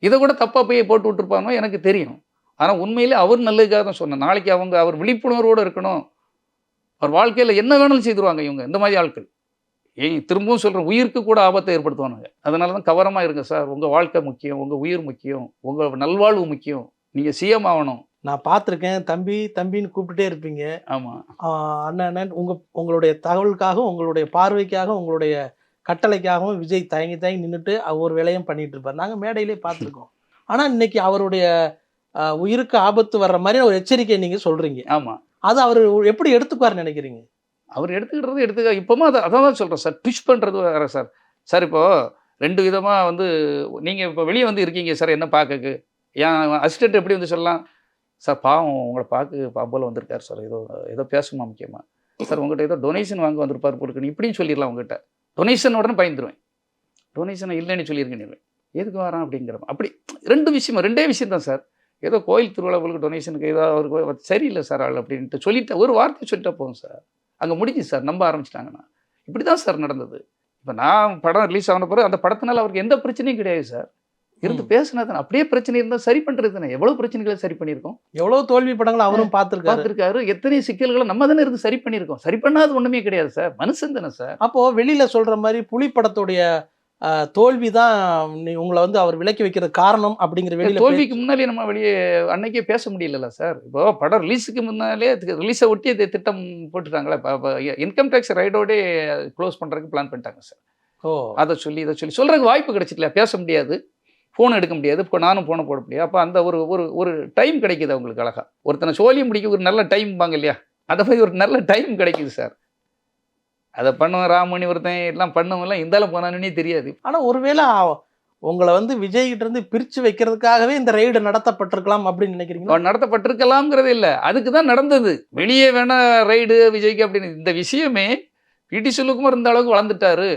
இதை கூட தப்பாக போய் போட்டு விட்டுருப்பாங்க எனக்கு தெரியும். ஆனால் உண்மையிலே அவர் நல்லதுக்காக தான் சொன்னேன். நாளைக்கு அவர் விழிப்புணர்வோடு இருக்கணும். அவர் வாழ்க்கையில் என்ன வேணாலும் செய்துருவாங்க இவங்க, இந்த மாதிரி ஆட்கள். திரும்பவும் சொல்கிறேன், உயிருக்கு கூட ஆபத்தை ஏற்படுத்துவானுங்க. அதனால தான் கவனமாக இருங்க சார். உங்கள் வாழ்க்கை முக்கியம், உங்கள் உயிர் முக்கியம், உங்கள் நல்வாழ்வு முக்கியம். நீங்கள் சிஎம் ஆகணும். நான் பார்த்துருக்கேன், தம்பி தம்பின்னு கூப்பிட்டுட்டே இருப்பீங்க. ஆமாம் அண்ணன் உங்களுடைய தகவலுக்காகவும் உங்களுடைய பார்வைக்காகவும் உங்களுடைய கட்டளைக்காகவும் விஜய் தயங்கி நின்றுட்டு ஒவ்வொரு வேலையும் பண்ணிட்டு இருப்பார். நாங்கள் மேடையிலே பார்த்துருக்கோம். ஆனால் இன்னைக்கு அவருடைய உயிருக்கு ஆபத்து வர்ற மாதிரி ஒரு எச்சரிக்கை நீங்கள் சொல்கிறீங்க. ஆமாம். அது அவர் எப்படி எடுத்துக்குவார்னு நினைக்கிறீங்க? அவர் எடுத்துக்கிட்டது இப்போவும் அதான் தான் சொல்கிறேன் சார். ட்விஷ் பண்ணுறது வேறு சார். சார் இப்போது 2 விதமாக வந்து நீங்கள் இப்போ வெளியே வந்து இருக்கீங்க சார், என்ன பார்க்கக்கு என் அசிஸ்டண்ட் எப்படி வந்து சொல்லலாம், சார் பாவம் உங்களை பாம்போல் வந்திருக்கார் சார், ஏதோ பேசுமா முக்கியமாக சார், உங்கள்கிட்ட ஏதோ டொனேஷன் வாங்க வந்திருப்பார் போட்டுக்கணும் இப்படின்னு சொல்லிடலாம். உங்கள்கிட்ட டொனேஷன் உடனே பயந்துருவேன். டொனேஷனை இல்லைன்னு சொல்லியிருக்கேன், எதுக்கு வரான் அப்படிங்கிற அப்படி 2 விஷயம் தான் சார். ஏதோ கோயில் திருவிழாவுக்கு டொனேஷனுக்கு ஏதோ அவருக்கு சரியில்லை சார் ஆள் அப்படின்ட்டு சொல்லிட்டு ஒரு வார்த்தை சொல்லிட்டா போகும் சார், அங்கே முடிஞ்சு சார், நம்ப ஆரம்பிச்சிட்டாங்கன்னா. இப்படி தான் சார் நடந்தது. இப்போ நான் படம் ரிலீஸ் ஆன பிறகு அந்த படத்தினால அவருக்கு எந்த பிரச்சனையும் கிடையாது சார். இருந்து பேசினா தானே, அப்படியே பிரச்சனை இருந்தால் சரி பண்ணுறது தானே. எவ்வளோ பிரச்சனைகளை சரி பண்ணியிருக்கோம், எவ்வளோ தோல்வி படங்களை அவரும் பார்த்துருக்காரு. எத்தனை சிக்கல்களை நம்ம தானே இருந்து சரி பண்ணியிருக்கோம். சரி பண்ணாது ஒன்றுமே கிடையாது சார், மனுஷன் தானே சார். அப்போது வெளியில் சொல்கிற மாதிரி புலி படத்துடைய தோல்வி தான் உங்களை வந்து அவர் விலக்கி வைக்கிறது காரணம் அப்படிங்கிற வெளியில். தோல்விக்கு முன்னாலே நம்ம வெளியே அன்னைக்கே பேச முடியல சார். இப்போ படம் ரிலீஸுக்கு முன்னாலே ரிலீஸை ஒட்டி திட்டம் போட்டுட்டாங்களே. இப்போ இன்கம் டேக்ஸ் ரைடோடே க்ளோஸ் பண்ணுறதுக்கு பிளான் பண்ணிட்டாங்க சார். அதை சொல்லி சொல்கிறதுக்கு வாய்ப்பு கிடைச்சிக்கல. பேச முடியாது, ஃபோன் எடுக்க முடியாது, இப்போ நானும் ஃபோனை போட முடியாது. அப்போ அந்த ஒரு டைம் கிடைக்குது அவங்களுக்கு. அழகா ஒருத்தனை சோழி முடிக்க ஒரு நல்ல டைம் பாங்க இல்லையா, அதை போய் ஒரு நல்ல டைம் கிடைக்குது சார். அதை பண்ணுவேன், ராமணி ஒருத்தன் எல்லாம் பண்ணுவெல்லாம் இருந்தாலும் போனானே தெரியாது. ஆனால் ஒருவேளை உங்களை வந்து விஜய்கிட்ட இருந்து பிரித்து வைக்கிறதுக்காகவே இந்த ரைடு நடத்தப்பட்டிருக்கலாம் அப்படின்னு நினைக்கிறீங்க? நடத்தப்பட்டிருக்கலாம்ங்கிறது இல்லை, அதுக்கு தான் நடந்தது. வெளியே வேணா ரைடு விஜய்க்கு அப்படின்னு இந்த விஷயமே பிடி செல்வகுமார் இந்த அளவுக்கு வளர்ந்துட்டாரு.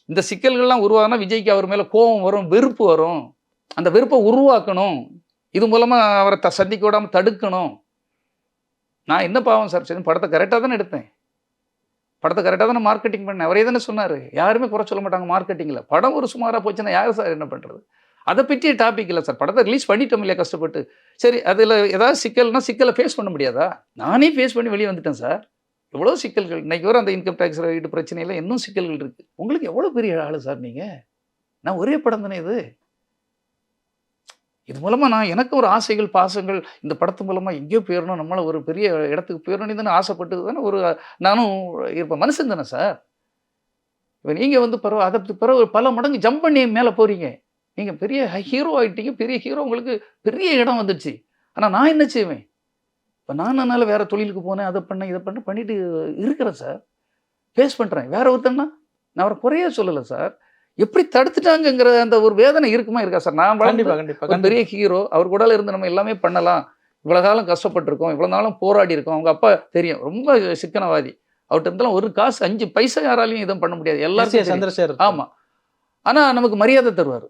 இந்த சிக்கல்கள்லாம் உருவாகுனா விஜய்க்கு அவர் மேலே கோபம் வரும், வெறுப்பு வரும். அந்த வெறுப்பை உருவாக்கணும், இது மூலமாக அவரை சந்திக்க விடாமல் தடுக்கணும். நான் என்ன பாவம் சார் சரி, படத்தை கரெக்டாக தானே எடுத்தேன், படத்தை கரெக்டாக தானே மார்க்கெட்டிங் பண்ணேன். அவரே தானே சொன்னார், யாருமே குறை சொல்ல மாட்டாங்க மார்க்கெட்டிங்கில். படம் ஒரு சுமாராக போச்சுன்னா யார் சார் என்ன பண்ணுறது? அதை பற்றிய டாபிக் இல்லை சார். படத்தை ரிலீஸ் பண்ணிட்டோம் இல்லையா கஷ்டப்பட்டு. சரி, அதில் ஏதாவது சிக்கல்னா சிக்கலை ஃபேஸ் பண்ண முடியாதா? நானே ஃபேஸ் பண்ணி வெளியே வந்துட்டேன் சார். எவ்வளோ சிக்கல்கள் இன்றைக்கி வர அந்த இன்கம் டேக்ஸ் ரைடு பிரச்சனையில் இன்னும் சிக்கல்கள் இருக்குது. உங்களுக்கு எவ்வளோ பெரிய ஆள் சார் நீங்கள். நான் ஒரே படம் தானே இது மூலமாக நான் எனக்கு ஒரு ஆசைகள் பாசங்கள், இந்த படத்து மூலமாக எங்கேயோ போயிடணும், நம்மளை ஒரு பெரிய இடத்துக்கு போயிடணும் தானே ஆசைப்பட்டு தானே நானும் இருப்பேன், மனுஷன் தானே சார். இப்போ நீங்கள் வந்து அதை பிறகு பல மடங்கு ஜம்ப் பண்ணி மேலே போகிறீங்க. நீங்கள் பெரிய ஹீரோ ஆகிட்டீங்க, பெரிய ஹீரோ, உங்களுக்கு பெரிய இடம் வந்துடுச்சு. ஆனால் நான் என்ன செய்வேன்? இப்போ நானால வேற தொழிலுக்கு போனேன், அதை பண்ணேன், இதை பண்ணேன், பண்ணிட்டு இருக்கிறேன் சார். ஃபேஸ் பண்ணுறேன். வேற ஒருத்தன்னா நான் அவரை குறைய சொல்லலை சார். எப்படி தடுத்துட்டாங்கங்கிற அந்த ஒரு வேதனை இருக்குமா இருக்கா சார்? நான் வளர்ந்து கண்டிப்பா கண்டிப்பா ஒரு பெரிய ஹீரோ, அவர் கூட இருந்து நம்ம எல்லாமே பண்ணலாம். இவ்வளோ காலம் கஷ்டப்பட்டுருக்கோம், இவ்வளோ நாளும் போராடி இருக்கோம். அவங்க அப்பா தெரியும், ரொம்ப சிக்கனவாதி. அவர்கிட்ட இருந்தெல்லாம் ஒரு காசு 5 பைசா யாராலையும் எதுவும் பண்ண முடியாது. எல்லாருக்கும் தெரியும். சந்திரசேகர். ஆமா. ஆனா நமக்கு மரியாதை தருவாரு.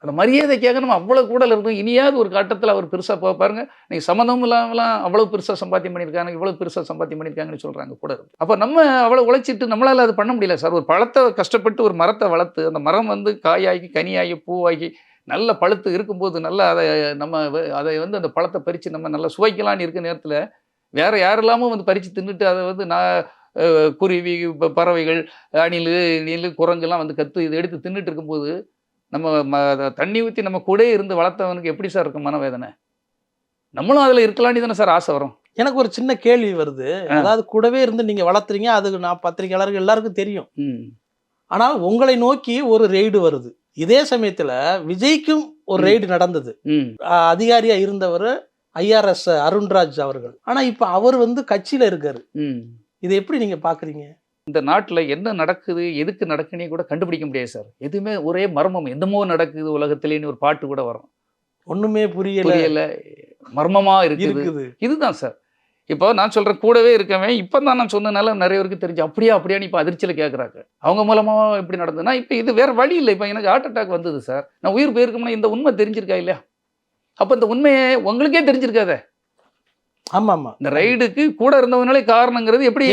அந்த மரியாதைக்காக நம்ம அவ்வளோ கூடல இருந்தோம். இனியாவது ஒரு கட்டத்தில் அவர் பெருசா பாருங்க. நீங்க சம்மந்தமும் இல்லாமலாம் அவ்வளோ பெருசா சம்பாத்தியம் பண்ணியிருக்காங்க, இவ்வளோ பெருசா சம்பாத்தியம் பண்ணியிருக்காங்கன்னு சொல்றாங்க கூட இருந்து. அப்போ நம்ம அவ்வளோ உழைச்சிட்டு நம்மளால அது பண்ண முடியல சார். ஒரு பழத்தை கஷ்டப்பட்டு ஒரு மரத்தை வளர்த்து அந்த மரம் வந்து காயாகி, கனியாகி, பூவாகி நல்ல பழுத்து இருக்கும்போது நல்லா அதை நம்ம அதை வந்து அந்த பழத்தை பறித்து நம்ம நல்லா சுவைக்கலான்னு இருக்க நேரத்தில் வேற யாரெல்லாமும் வந்து பறித்து தின்னுட்டு அதை வந்து நான் குருவி, பறவைகள், அணில், நீல், குரங்குலாம் வந்து கத்து இதை எடுத்து தின்னுட்டு இருக்கும்போது நம்ம தண்ணி ஊற்றி நம்ம கூட இருந்து வளர்த்தவனுக்கு எப்படி சார் இருக்கும் மனவேதனை? நம்மளும் அதில் இருக்கலான்னு தானே சார் ஆசை வரும். எனக்கு ஒரு சின்ன கேள்வி வருது. அதாவது கூடவே இருந்து நீங்க வளர்த்துறீங்க, அது நான் பத்திரிகையாளர்கள் எல்லாருக்கும் தெரியும். ஆனால் உங்களை நோக்கி ஒரு ரெய்டு வருது. இதே சமயத்துல விஜய்க்கும் ஒரு ரெய்டு நடந்தது. அதிகாரியா இருந்தவர் IRS அருண்ராஜ் அவர்கள். ஆனா இப்ப அவர் வந்து கட்சியில இருக்காரு. இதை எப்படி நீங்க பாக்குறீங்க? இந்த நாட்டில் என்ன நடக்குது, எதுக்கு நடக்குன்னே கூட கண்டுபிடிக்க முடியாது சார். எதுவுமே ஒரே மர்மம். என்னமோ நடக்குது உலகத்திலேன்னு ஒரு பாட்டு கூட வரும். ஒண்ணுமே புரியல, மர்மமா இருக்குது. இதுதான் சார். இப்போ நான் சொல்றேன், கூடவே இருக்கவன் இப்போ தான் நான் சொன்னதுனால நிறைய பேருக்கு தெரிஞ்சு அப்படியான்னு இப்போ அதிர்ச்சியில் கேட்குறாங்க. அவங்க மூலமாக இப்படி நடந்ததுன்னா இப்போ இது வேற வழி இல்லை. இப்போ எனக்கு ஹார்ட் அட்டாக் வந்தது சார். நான் உயிர் போயிருக்கோம்னா இந்த உண்மை தெரிஞ்சிருக்கா இல்லையா? அப்போ இந்த உண்மையை உங்களுக்கே தெரிஞ்சிருக்காதே. ஆமா ஆமா. இந்த ரைடுக்கு கூட இருந்தவனாலே காரணங்கிறது எப்படி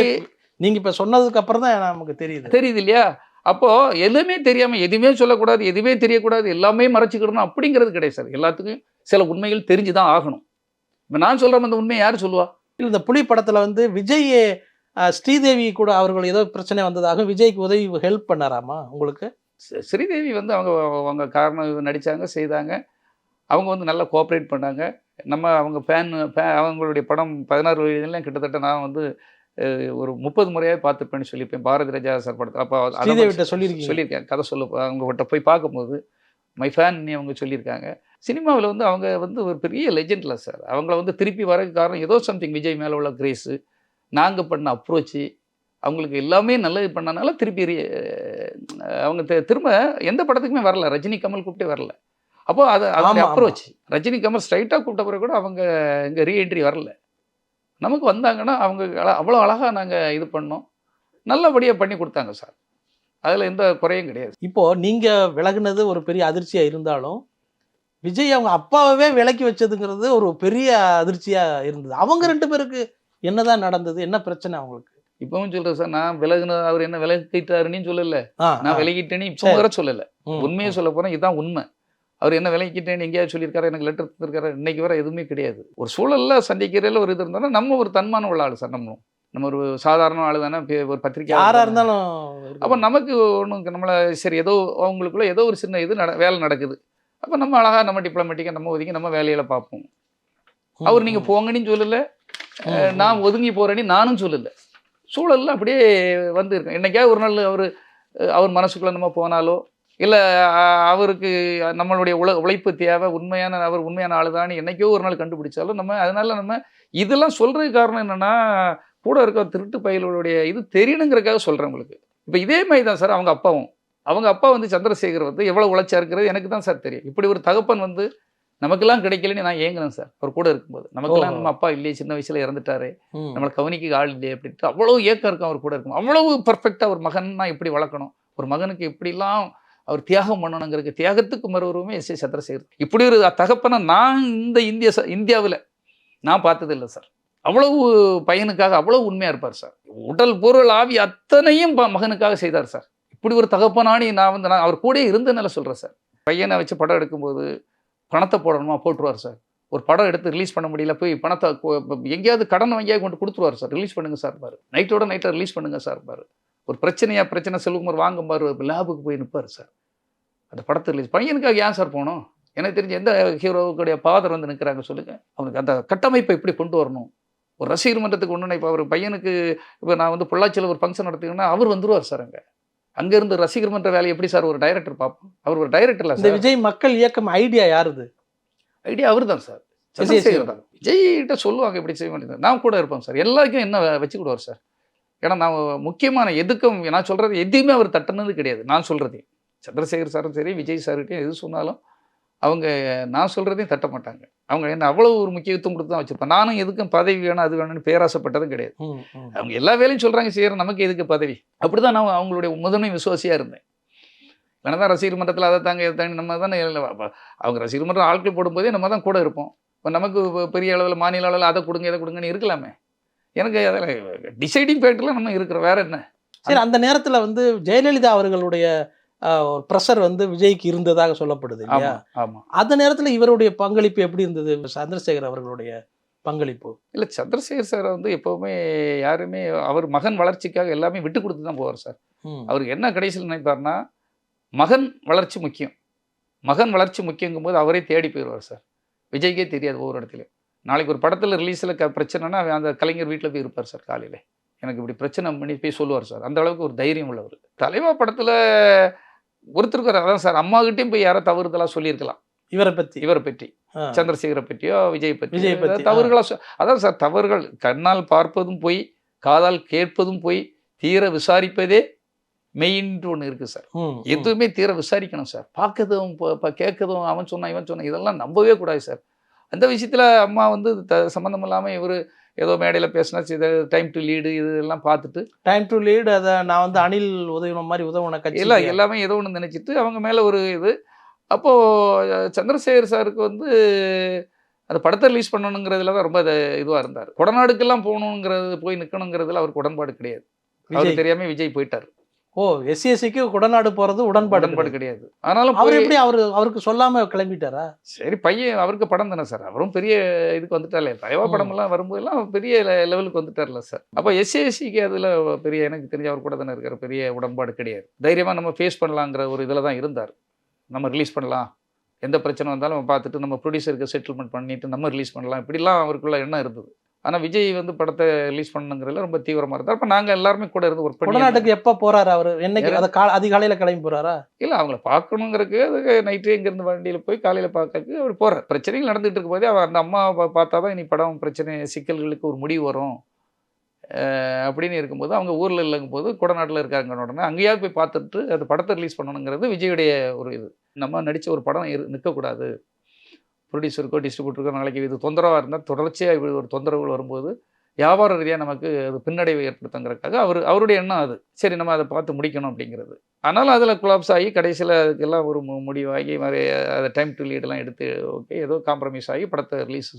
நீங்க இப்ப சொன்னதுக்கு அப்புறம் தான் நமக்கு தெரியுது இல்லையா? அப்போ எதுவுமே தெரியாம எதுவுமே சொல்லக்கூடாது, எதுவுமே தெரியக்கூடாது, எல்லாமே மறைச்சிக்கிடணும் அப்படிங்கிறது கிடையாது சார். எல்லாத்துக்கும் சில உண்மைகள் தெரிஞ்சுதான் ஆகணும். இப்போ நான் சொல்றேன், அந்த உண்மையை யார் சொல்லுவா? இந்த புலி படத்துல வந்து விஜய் ஸ்ரீதேவி கூட அவர்கள் ஏதோ பிரச்சனை வந்ததாக விஜய்க்கு உதவி ஹெல்ப் பண்ணாராமா உங்களுக்கு? ஸ்ரீதேவி வந்து அவங்க காரணம் நடிச்சாங்க, செய்தாங்க. அவங்க வந்து நல்லா கோஆப்ரேட் பண்ணாங்க. அவங்க அவங்களுடைய படம் 16 வயதுலாம் கிட்டத்தட்ட நான் வந்து ஒரு 30 முறையாக பார்த்துருப்பேன்னு சொல்லியிருப்பேன். பாரதி ராஜா சார் படத்தில். அப்போ சொல்லியிருக்கேன், கதை அவங்ககிட்ட போய் பார்க்கும்போது மை ஃபேன் அவங்க சொல்லியிருக்காங்க. சினிமாவில் வந்து அவங்க வந்து ஒரு பெரிய லெஜெண்ட்ல சார். அவங்கள வந்து திருப்பி வரக்கு காரணம் ஏதோ சம்திங் விஜய் மேலே உள்ள கிரேஸு, நாங்கள் பண்ண அப்ரோச்சு, அவங்களுக்கு எல்லாமே நல்லது பண்ணனால திருப்பி அவங்க திரும்ப எந்த படத்துக்குமே வரல. ரஜினி, கமல் கூப்பிட்டே வரல. அப்போ அது அப்ரோச். ரஜினி, கமல் ஸ்ட்ரைட்டாக கூப்பிட்ட பிறகு கூட அவங்க இங்கே ரீஎன்ட்ரி வரல. நமக்கு வந்தாங்கன்னா அவங்க அவ்வளோ அழகாக நாங்கள் இது பண்ணோம், நல்லபடியாக பண்ணி கொடுத்தாங்க சார். அதில் எந்த குறையும் கிடையாது. இப்போது நீங்கள் விலகுனது ஒரு பெரிய அதிர்ச்சியாக இருந்தாலும் விஜய் அவங்க அப்பாவே விலக்கி வச்சதுங்கிறது ஒரு பெரிய அதிர்ச்சியாக இருந்தது. அவங்க 2 பேருக்கு என்னதான் நடந்தது, என்ன பிரச்சனை அவங்களுக்கு? இப்பவும் சொல்கிறேன் சார், நான் விலகுன அவர் என்ன விலகிட்டாருன்னு சொல்லலை, நான் விலகிட்டேன்னு இப்போ வர சொல்லலை. உண்மையை சொல்ல போனால் இதுதான் உண்மை. அவர் என்ன விலகிக்கிட்டேன்னு எங்கேயாவது சொல்லியிருக்காரு, எனக்கு லெட்டர் தந்திருக்காரு, இன்னைக்கு வர எதுவுமே கிடையாது. ஒரு சூழலில் சந்திக்கிறதுல ஒரு இது இருந்தாலும் நம்ம ஒரு தன்மான உள்ள ஆள் சார். நம்ம ஒரு சாதாரண ஆள் தானே, ஒரு பத்திரிக்கை யாராக இருந்தாலும். அப்போ நமக்கு ஒன்றும் நம்மளை சரி ஏதோ அவங்களுக்குள்ள ஏதோ ஒரு சின்ன இது வேலை நடக்குது. அப்போ நம்ம அழகாக நம்ம டிப்ளமேட்டிக்காக நம்ம ஒதுங்கி நம்ம வேலையில பார்ப்போம். அவர் நீங்கள் போங்கன்னு சொல்லலை, நான் ஒதுங்கி போகிறேன்னு நானும் சொல்லலை. சூழலில் அப்படியே வந்து இருக்கேன். என்னைக்காவது ஒரு நாள் அவர் மனசுக்குள்ளே நம்ம போனாலோ, இல்லை அவருக்கு நம்மளுடைய உழைப்பு தேவை, அவர் உண்மையான ஆள் தான் என்னைக்கோ ஒரு நாள் கண்டுபிடிச்சாலும் நம்ம அதனால நம்ம இதெல்லாம் சொல்கிறதுக்கு காரணம் என்னென்னா, கூட இருக்க திருட்டு பயல்களுடைய இது தெரியணுங்கிறதுக்காக சொல்கிறேன் உங்களுக்கு. இப்போ இதே மாதிரி தான் சார் அவங்க அப்பா வந்து சந்திரசேகர் வந்து எவ்வளோ உழைச்சா இருக்கிறது எனக்கு தான் சார் தெரியும். இப்படி ஒரு தகப்பன் வந்து நமக்கெல்லாம் கிடைக்கலன்னு நான் ஏங்கினேன் சார். அவர் கூட இருக்கும்போது நமக்கெல்லாம் நம்ம அப்பா இல்லையே, சின்ன வயசுல இறந்துட்டாரு, நம்மளை கவனிக்க ஆள் இல்லையே அப்படின்ட்டு அவ்வளோ ஏக்கம் இருக்கும். அவர் கூட இருக்கும் அவ்வளவு பர்ஃபெக்டாக ஒரு மகன்னா எப்படி வளர்க்கணும், ஒரு மகனுக்கு எப்படிலாம் அவர் தியாகம் பண்ணணுங்கிறதுக்கு தியாகத்துக்கு மறுவுருவமே எஸ். சந்திரசேகர். இப்படி ஒரு தகப்பனை நான் இந்த இந்தியாவில் நான் பார்த்ததில்லை சார். அவ்வளவு பையனுக்காக அவ்வளவு உண்மையாக இருப்பார் சார். உடல் பொருள் ஆவி அத்தனையும் மகனுக்காக செய்தார் சார். இப்படி ஒரு தகப்பனானி நான் அவர் கூட இருந்ததுனால சொல்கிறேன் சார். பையனை வச்சு படம் எடுக்கும்போது பணத்தை போடணுமா போட்டுருவார் சார். ஒரு படம் எடுத்து ரிலீஸ் பண்ண முடியல, போய் பணத்தை எங்கேயாவது கடன் வாங்கியாக கொண்டு கொடுத்துருவார் சார். ரிலீஸ் பண்ணுங்க சார் பாரு, நைட்டை ரிலீஸ் பண்ணுங்க சார் பாரு. ஒரு பிரச்சனை செல்வகுமார் வாங்கும் பாரு, லேபுக்கு போய் நிற்பார் சார். அந்த படத்தை ரிலீஸ் பையனுக்காக ஏன் சார் போகணும்? எனக்கு தெரிஞ்ச எந்த ஹீரோவுடைய ஃபாதர் வந்து நிற்கிறாங்க சொல்லுங்கள். அவனுக்கு அந்த கட்டமைப்பை எப்படி கொண்டு வரணும், ஒரு ரசிகர் மன்றத்துக்கு ஒன்று. இப்போ அவர் பையனுக்கு இப்போ நான் வந்து பொள்ளாச்சியில் ஒரு ஃபங்க்ஷன் நடத்திங்கன்னா அவர் வந்துடுவார் சார். அங்கேருந்து ரசிகர் மன்ற வேலை எப்படி சார் ஒரு டைரக்டர் பார்ப்போம்? அவர் ஒரு டைரக்டர் இல்லை சார். விஜய் மக்கள் இயக்கம் ஐடியா யாருது? ஐடியா அவர் தான் சார். சந்திரசேகர் தான் விஜய்கிட்ட சொல்லுவாங்க இப்படி செய்ய வேண்டியது, நான் கூட இருப்பேன் சார், எல்லாருக்கும் என்ன வச்சுக்கிடுவார் சார். ஏன்னா நான் முக்கியமான எதுக்கும் நான் சொல்கிறது எதையுமே அவர் தட்டுனது கிடையாது. நான் சொல்கிறதையும் சந்திரசேகர் சாரும் சரி விஜய் சார்கிட்டையும் எது சொன்னாலும் அவங்க நான் சொல்கிறதையும் தட்ட மாட்டாங்க. அவங்க என்ன அவ்வளோ ஒரு முக்கியத்துவம் கொடுத்து தான் வச்சுருப்பேன். நானும் எதுக்கும் பதவி வேணும் அது வேணும்னு பேராசைப்பட்டதும் கிடையாது. அவங்க எல்லா வேலையும் சொல்கிறாங்க செய்கிற, நமக்கு எதுக்கு பதவி, அப்படி தான் நான் அவங்களுடைய முதன்மை விசுவாசியாக இருந்தேன். இல்லைனா தான் ரசிகர் மன்றத்தில் அதை தாங்க இதை தாங்க நம்ம தானே அவங்க ரசிகர் மன்றம் ஆட்கள் போடும்போதே நம்ம தான் கூட இருப்போம். இப்போ நமக்கு பெரிய அளவில் மாநில அளவில் அதை கொடுங்க இதை கொடுங்கன்னு இருக்கலாமே. எனக்கு அதில் டிசைடிங் ஃபேக்டரில் நம்ம இருக்கிறோம், வேறு என்ன. சரி, அந்த நேரத்தில் வந்து ஜெயலலிதா அவர்களுடைய ப்ரெஷர் வந்து விஜய்க்கு இருந்ததாக சொல்லப்படுது இல்லையா? ஆமாம். அந்த நேரத்தில் இவருடைய பங்களிப்பு எப்படி இருந்தது, சந்திரசேகர் அவர்களுடைய பங்களிப்பு? இல்லை, சந்திரசேகர் சார் வந்து எப்போவுமே யாருமே அவர் மகன் வளர்ச்சிக்காக எல்லாமே விட்டு கொடுத்து தான் போவார் சார். அவருக்கு என்ன கடைசியில் நினைப்பார்னா மகன் வளர்ச்சி முக்கியம், மகன் வளர்ச்சி முக்கியங்கும் போது அவரே தேடி போயிடுவார் சார். விஜய்க்கே தெரியாது ஒவ்வொரு இடத்துலையும். நாளைக்கு ஒரு படத்தில் ரிலீஸில் பிரச்சனைனா அந்த கலைஞர் வீட்டில் போய் இருப்பார் சார். காலையில் எனக்கு இப்படி பிரச்சனை பண்ணி போய் சொல்லுவார் சார். அந்த அளவுக்கு ஒரு தைரியம் உள்ளவர். தலைவா படத்தில் ஒருத்தருக்கு அதான் சார், அம்மாகிட்டையும் போய் யாரோ தவறுதலாக சொல்லியிருக்கலாம் இவரை பற்றி சந்திரசேகரை பற்றியோ விஜய் பற்றி தவறுகளாக. அதான் சார், தவறுகள் கண்ணால் பார்ப்பதும் போய் காதால் கேட்பதும் போய் தீர விசாரிப்பதே மெயின்ட்டு ஒன்று இருக்குது சார். எதுவுமே தீர விசாரிக்கணும் சார். பார்க்கறதும் கேட்கறதும் அவன் சொன்னான் இவன் சொன்னான் இதெல்லாம் நம்பவே கூடாது சார். அந்த விஷயத்தில் அம்மா வந்து சம்மந்தம் இல்லாமல் இவர் ஏதோ மேடையில் பேசினா டைம் டு லீடு இதெல்லாம் பார்த்துட்டு டைம் டு லீடு அதை நான் வந்து அணில் உதவின மாதிரி உதவுன கட்சி இல்லை எல்லாமே ஏதோ ஒன்று நினச்சிட்டு அவங்க மேலே ஒரு இது. அப்போது சந்திரசேகர் சாருக்கு வந்து அந்த படத்தை ரிலீஸ் பண்ணணுங்கிறதுல தான் ரொம்ப இதுவாக இருந்தார். கொடநாடுக்கெல்லாம் போகணுங்கிறது போய் நிற்கணுங்கிறதுல அவருக்கு உடன்பாடு கிடையாது. அவருக்கு தெரியாமல் விஜய் போயிட்டார். ஓ, எஸ்சிஎஸ்சிக்கு கொடநாடு போகிறது உடன்பாடு கிடையாது. ஆனாலும் அவர் எப்படி அவருக்கு சொல்லாமல் கிளம்பிட்டாரா? சரி, பையன் அவருக்கு படம் தானே சார், அவரும் பெரிய இதுக்கு வந்துட்டார்ல. தலைவா படமெல்லாம் வரும்போதெல்லாம் பெரிய லெவலுக்கு வந்துட்டார்ல சார். அப்போ எஸ்சிஎஸ்சிக்கு அதில் பெரிய எனக்கு தெரிஞ்ச அவர் கூட தானே இருக்கிற பெரிய உடன்பாடு கிடையாது. தைரியமாக நம்ம ஃபேஸ் பண்ணலாங்கிற ஒரு இதில் தான் இருந்தார். நம்ம ரிலீஸ் பண்ணலாம், எந்த பிரச்சனை வந்தாலும் நம்ம பார்த்துட்டு நம்ம ப்ரொடியூசருக்கு செட்டில்மெண்ட் பண்ணிவிட்டு நம்ம ரிலீஸ் பண்ணலாம், இப்படிலாம் அவருக்குள்ள எண்ணம் இருந்தது. ஆனால் விஜய் வந்து படத்தை ரிலீஸ் பண்ணுங்கிறதுல ரொம்ப தீவிரமாக இருந்தார். அப்போ நாங்கள் எல்லாருமே கூட இருந்து ஒர்க் பண்ணி. கொடநாட்டுக்கு எப்போ போகிறாரு அவர்? என்னைக்கு? அதை அதிகாலையில் கிளம்பி போகிறாரா? இல்லை, அவங்கள பார்க்கணுங்கிறதுக்கு அதுக்கு நைட்டே இங்கேருந்து வண்டியில் போய் காலையில் பார்க்கறதுக்கு அவர் போகிறார். பிரச்சனைகள் நடந்துகிட்டு இருக்கும் போதே அவர் அந்த அம்மாவை பார்த்தா தான் இனி படம் பிரச்சனை சிக்கல்களுக்கு ஒரு முடிவு வரும் அப்படின்னு இருக்கும்போது அவங்க ஊரில் இல்லைங்கும்போது கொடநாட்டில் இருக்காங்க உடனே அங்கேயாவது போய் பார்த்துட்டு அந்த படத்தை ரிலீஸ் பண்ணணுங்கிறது விஜயுடைய ஒரு இது. நம்ம நடித்த ஒரு படம் நிற்கக்கூடாது, ப்ரொடியூசருக்கோ டிஸ்ட்ரிபியூட்டருக்கோ நாளைக்கு இது தொந்தரவாக இருந்தால் தொடர்ச்சியாக ஒரு தொந்தரவுகள் வரும்போது வியாபார ரீதியாக நமக்கு அது பின்னடைவை ஏற்படுத்துங்கிறதுக்காக அவருடைய எண்ணம் அது. சரி, நம்ம அதை பார்த்து முடிக்கணும் அப்படிங்கிறது. ஆனாலும் அதில் குலாப்ஸ் ஆகி கடைசியில் அதுக்கெல்லாம் ஒரு முடிவாகி மாதிரி அதை டைம் டு லீடெல்லாம் எடுத்து ஓகே ஏதோ காம்ப்ரமைஸ் ஆகி படத்தை ரிலீஸ்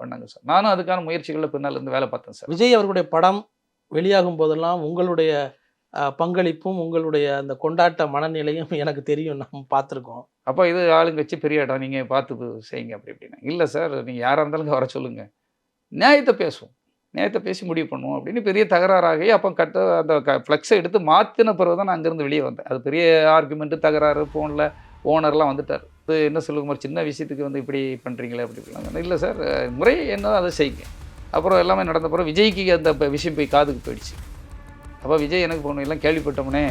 பண்ணாங்க சார். நானும் அதுக்கான முயற்சிகளில் பின்னால் இருந்து வேலை பார்த்தேன் சார். விஜய் அவர்களுடைய படம் வெளியாகும் போதெல்லாம் உங்களுடைய பங்களிப்பும் உங்களுடைய அந்த கொண்டாட்ட மனநிலையும் எனக்கு தெரியும், நம்ம பார்த்துருக்கோம். அப்போ இது ஆளுங்க வச்சு பெரிய இடம் நீங்கள் பார்த்து செய்யுங்க அப்படி அப்படின்னா. இல்லை சார், நீங்கள் யாராக இருந்தாலும் வர சொல்லுங்கள், நியாயத்தை பேசுவோம், நியாயத்தை பேசி முடிவு பண்ணுவோம் அப்படின்னு பெரிய தகராறாகி அப்போ அந்த ஃப்ளெக்ஸை எடுத்து மாற்றின பிறகு தான் நான் அங்கேருந்து வெளியே வந்தேன். அது பெரிய ஆர்குமெண்ட்டு தகராறு, ஃபோனில் ஓனர்லாம் வந்துட்டார். இது என்ன சொல்லுங்க, ஒரு சின்ன விஷயத்துக்கு வந்து இப்படி பண்ணுறீங்களே அப்படி இப்படிலாம். இல்லை சார், முறை என்ன அதை செய்யுங்க. அப்புறம் எல்லாமே நடந்த பிறகு விஜய்க்கு அந்த விஷயம் போய் காதுக்கு போயிடுச்சு. அப்போ விஜய் எனக்கு போகணும் எல்லாம் கேள்விப்பட்டோம்னே